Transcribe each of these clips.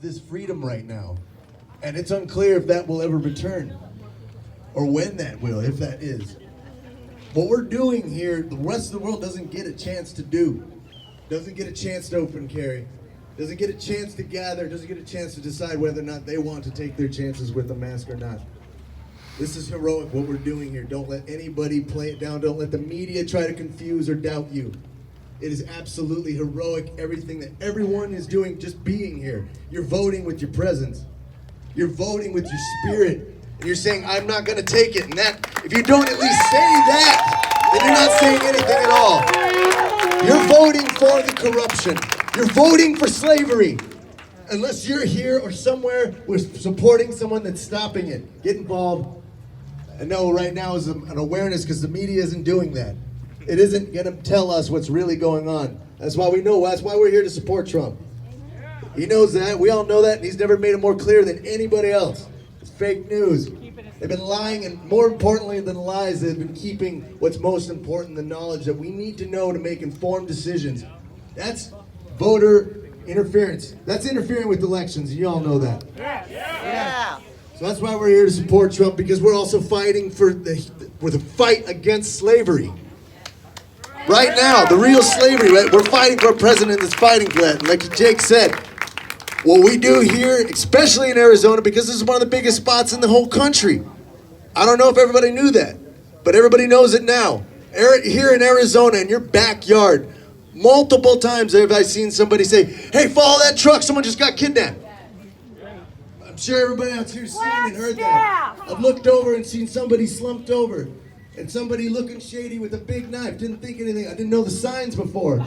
this freedom right now, and it's unclear if that will ever return or when that will, if that is. What we're doing here, the rest of the world doesn't get a chance to do, doesn't get a chance to open carry, doesn't get a chance to gather, doesn't get a chance to decide whether or not they want to take their chances with a mask or not. This is heroic, what we're doing here. Don't let anybody play it down. Don't let the media try to confuse or doubt you. It is absolutely heroic, everything that everyone is doing, just being here. You're voting with your presence. You're voting with your spirit. And you're saying, I'm not going to take it. And that, if you don't at least say that, then you're not saying anything at all. You're voting for the corruption. You're voting for slavery. Unless you're here or somewhere with supporting someone that's stopping it. Get involved. I know right now is an awareness because the media isn't doing that. It isn't going to tell us what's really going on. That's why we know. That's why we're here to support Trump. He knows that. We all know that. And he's never made it more clear than anybody else. It's fake news. They've been lying, and more importantly than lies, they've been keeping what's most important, the knowledge that we need to know to make informed decisions. That's voter interference. That's interfering with elections, and you all know that. Yeah. So that's why we're here to support Trump, because we're also fighting for the fight against slavery. Right now, the real slavery, right? We're fighting for a president that's fighting for that. Like Jake said, what we do here, especially in Arizona, because this is one of the biggest spots in the whole country. I don't know if everybody knew that, but everybody knows it now. Here in Arizona, in your backyard, multiple times have I seen somebody say, hey, follow that truck, someone just got kidnapped. I'm sure everybody out here seen and heard that. I've looked over and seen somebody slumped over. And somebody looking shady with a big knife. Didn't think anything. I didn't know the signs before.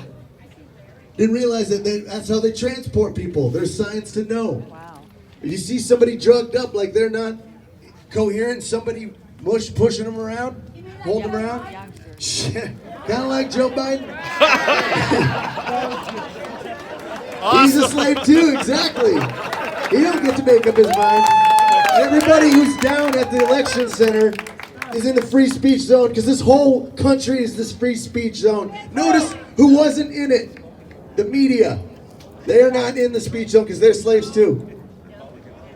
Didn't realize that that's how they transport people. There's signs to know. Wow. If you see somebody drugged up like they're not coherent, somebody pushing them around, holding them around. Kind of like Joe Biden. He's a slave too, exactly. He don't get to make up his mind. Everybody who's down at the election center is in the free speech zone, because this whole country is this free speech zone. Notice who wasn't in it. The media. They are not in the speech zone because they're slaves too.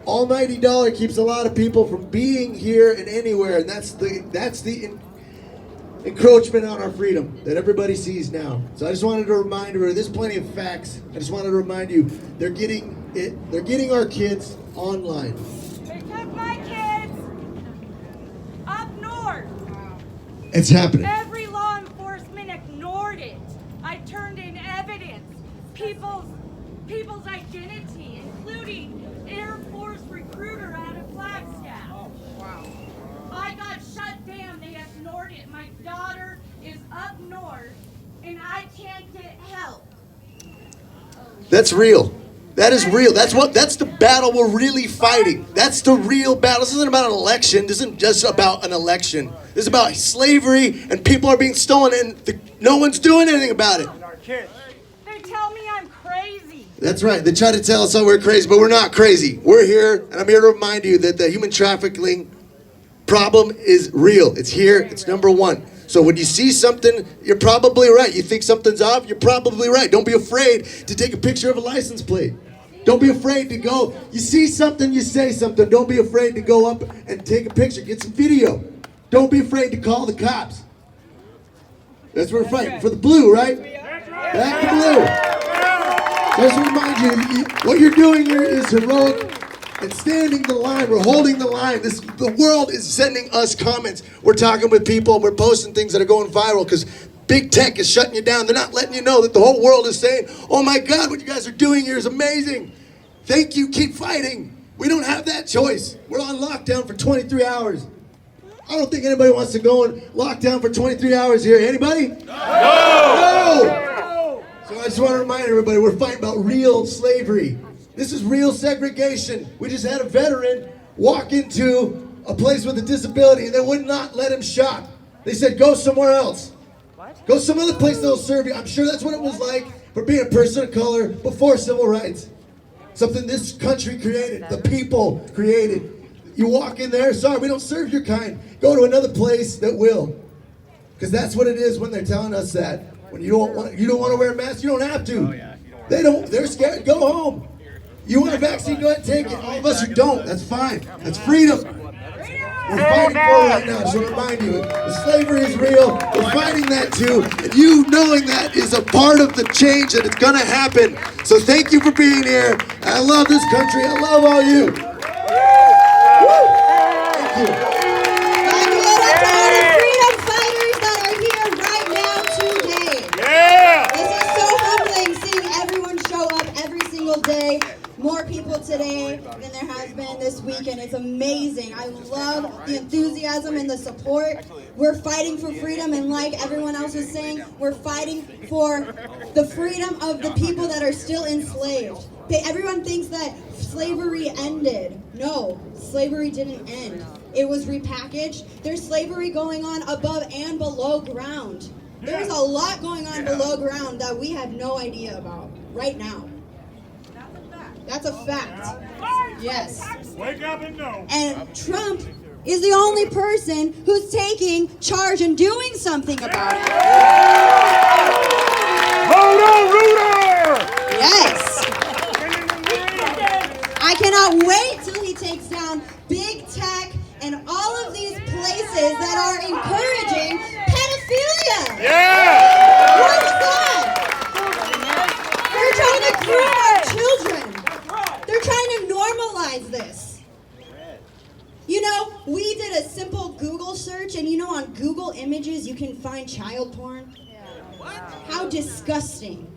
Almighty dollar keeps a lot of people from being here and anywhere, and that's the encroachment on our freedom that everybody sees now. So I just wanted to remind you, there's plenty of facts. I just wanted to remind you, they're getting our kids online. They took my kids up north. It's happening. Every law enforcement ignored it. I turned in evidence, people's identity, including Air Force recruiter out of Flagstaff. Oh, wow. I got shut down. They ignored it. My daughter is up north, and I can't get help. That's real. That is real. That's the battle we're really fighting. That's the real battle. This isn't about an election. This isn't just about an election. This is about slavery, and people are being stolen, and no one's doing anything about it. They tell me I'm crazy. That's right. They try to tell us, oh, we're crazy, but we're not crazy. We're here, and I'm here to remind you that the human trafficking problem is real. It's here. It's number one. So when you see something, you're probably right. You think something's off, you're probably right. Don't be afraid to take a picture of a license plate. Don't be afraid to go. You see something, you say something. Don't be afraid to go up and take a picture. Get some video. Don't be afraid to call the cops. That's what we're fighting for, the blue, right? Back to blue. So I just remind you, what you're doing here is heroic and standing the line. We're holding the line. The world is sending us comments. We're talking with people. We're posting things that are going viral because big tech is shutting you down. They're not letting you know that the whole world is saying, oh my God, what you guys are doing here is amazing. Thank you. Keep fighting. We don't have that choice. We're on lockdown for 23 hours. I don't think anybody wants to go on lockdown for 23 hours here. Anybody? No! So I just want to remind everybody, we're fighting about real slavery. This is real segregation. We just had a veteran walk into a place with a disability and they would not let him shop. They said, go somewhere else. What? Go some other place that'll serve you. I'm sure that's what it was like for being a person of color before civil rights. Something this country created, the people created. You walk in there, sorry, we don't serve your kind. Go to another place that will. Because that's what it is when they're telling us that. When you don't want to wear a mask, you don't have to. They're scared. Go home. You want a vaccine? Go ahead and take it. All of us who don't, that's fine. That's freedom. We're fighting for it right now. I just want to remind you, the slavery is real. We're fighting that too. And you knowing that is a part of the change that it's going to happen. So thank you for being here. I love this country. I love all you. Thank you. And what about the freedom fighters that are here right now today? Yeah! This is so humbling seeing everyone show up every single day. More people today than there has been this week, and it's amazing. I love the enthusiasm and the support. We're fighting for freedom, and like everyone else was saying, we're fighting for the freedom of the people that are still enslaved. Everyone thinks that slavery ended. No, slavery didn't end. It was repackaged. There's slavery going on above and below ground. There's a lot going on below ground that we have no idea about right now. That's a fact. Yes. Wake up and know. And Trump is the only person who's taking charge and doing something about it. Rotor! Yes. I cannot wait till he takes down big tech and all of these places that are encouraging pedophilia. Yeah! What is that? They're trying to groom our children. They're trying to normalize this. You know, we did a simple Google search, and you know on Google Images you can find child porn? How disgusting.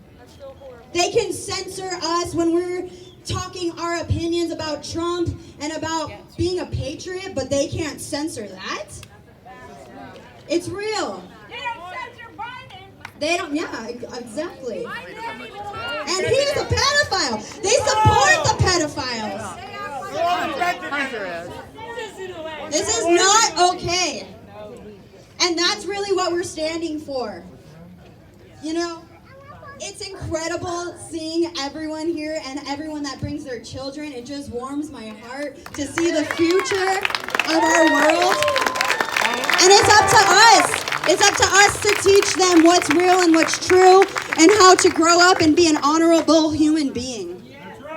They can censor us when we're talking our opinions about Trump and about being a patriot, but they can't censor that? It's real. They don't censor Biden. They don't, yeah, exactly. And he is a pedophile. They support the pedophiles. This is not okay. And that's really what we're standing for. You know, it's incredible seeing everyone here and everyone that brings their children. It just warms my heart to see the future of our world. And it's up to us. It's up to us to teach them what's real and what's true and how to grow up and be an honorable human being.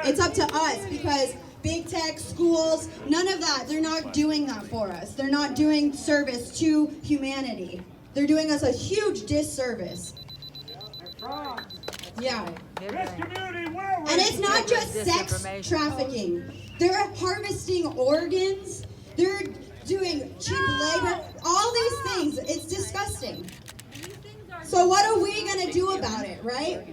It's up to us because big tech, schools, none of that, they're not doing that for us. They're not doing service to humanity. They're doing us a huge disservice. Yeah. And it's not just sex trafficking. They're harvesting organs. They're doing cheap labor. All these things. It's disgusting. So what are we going to do about it, right?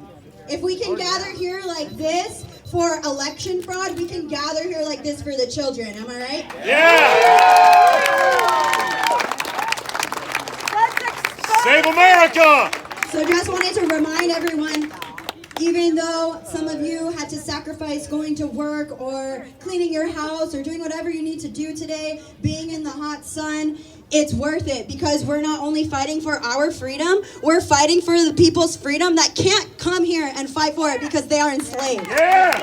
If we can gather here like this for election fraud, we can gather here like this for the children. Am I right? Yeah! Save America! So just wanted to remind everyone, even though some of you had to sacrifice going to work or cleaning your house or doing whatever you need to do today, being in the hot sun, it's worth it because we're not only fighting for our freedom, we're fighting for the people's freedom that can't come here and fight for it because they are enslaved. Yeah!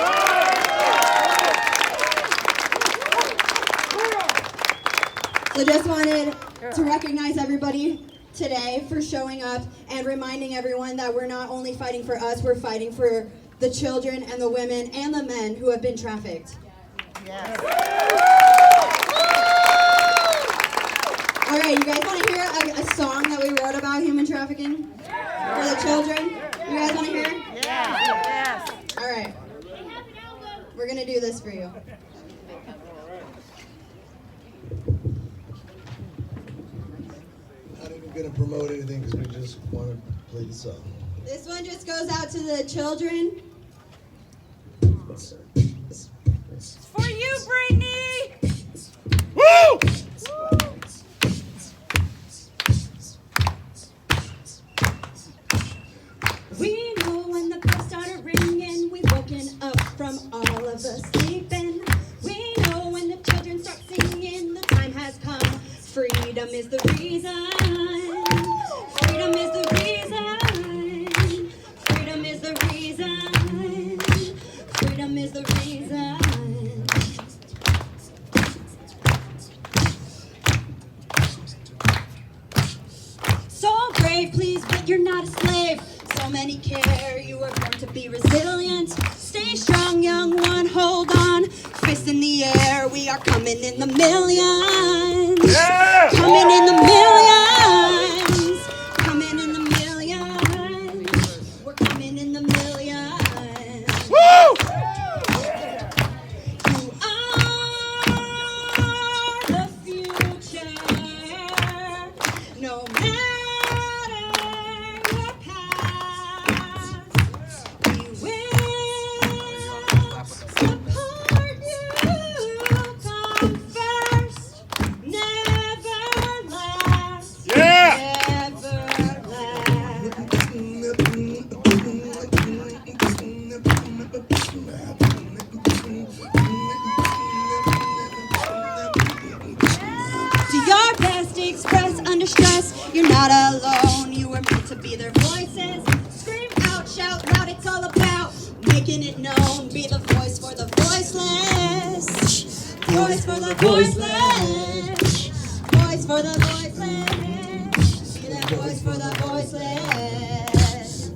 So just wanted to recognize everybody today for showing up and reminding everyone that we're not only fighting for us, we're fighting for the children and the women and the men who have been trafficked. Yes. All right, you guys want to hear a song that we wrote about human trafficking for the children? You guys want to hear? Yes. All right. We're going to do this for you. Not even going to promote anything because we just want to play the song. This one just goes out to the children. It's for you, Brittany. Woo! We know when the bells started ringing, we've woken up from all of the sleeping. We know when the children start singing, the time has come. Freedom is the reason. Freedom is the reason. Freedom is the reason. Freedom is the reason. So brave, please, but you're not a slave. So many care, you were born to be resilient. Stay strong, young one, hold fists in the air. We are coming in the millions. Yeah! Coming in the millions. Coming in the millions. We're coming in the millions. Woo! You are the future. No matter your past, we will support you. Come first, never last. Yeah! Never last. Do your best to express under stress. You're not alone. You were meant to be their voices. Scream out, shout loud. It's all about making it known. Be the voice for the voiceless. Voice for the voiceless. Voice for the voiceless. Be that voice for the voiceless.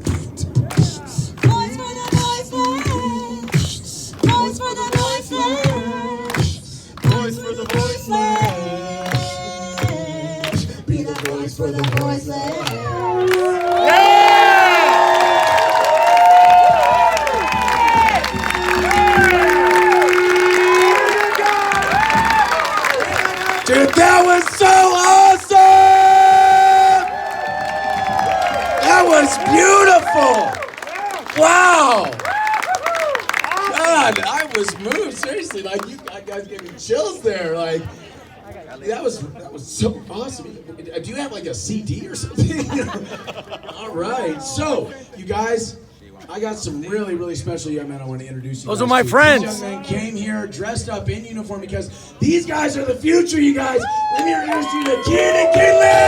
Voice for the voiceless. Voice for the voiceless. Voice for the voiceless. Be the voice for the voiceless. Dude, that was so awesome! That was beautiful! Wow! God, I was moved. Seriously, like you guys gave me chills there. Like that was so awesome. Do you have like a CD or something? All right. So, you guys, I got some really, really special young men I want to introduce you. Those guys are my to. friends. These young men came here dressed up in uniform because these guys are the future, you guys. Let me introduce you to Keenan and Kinley!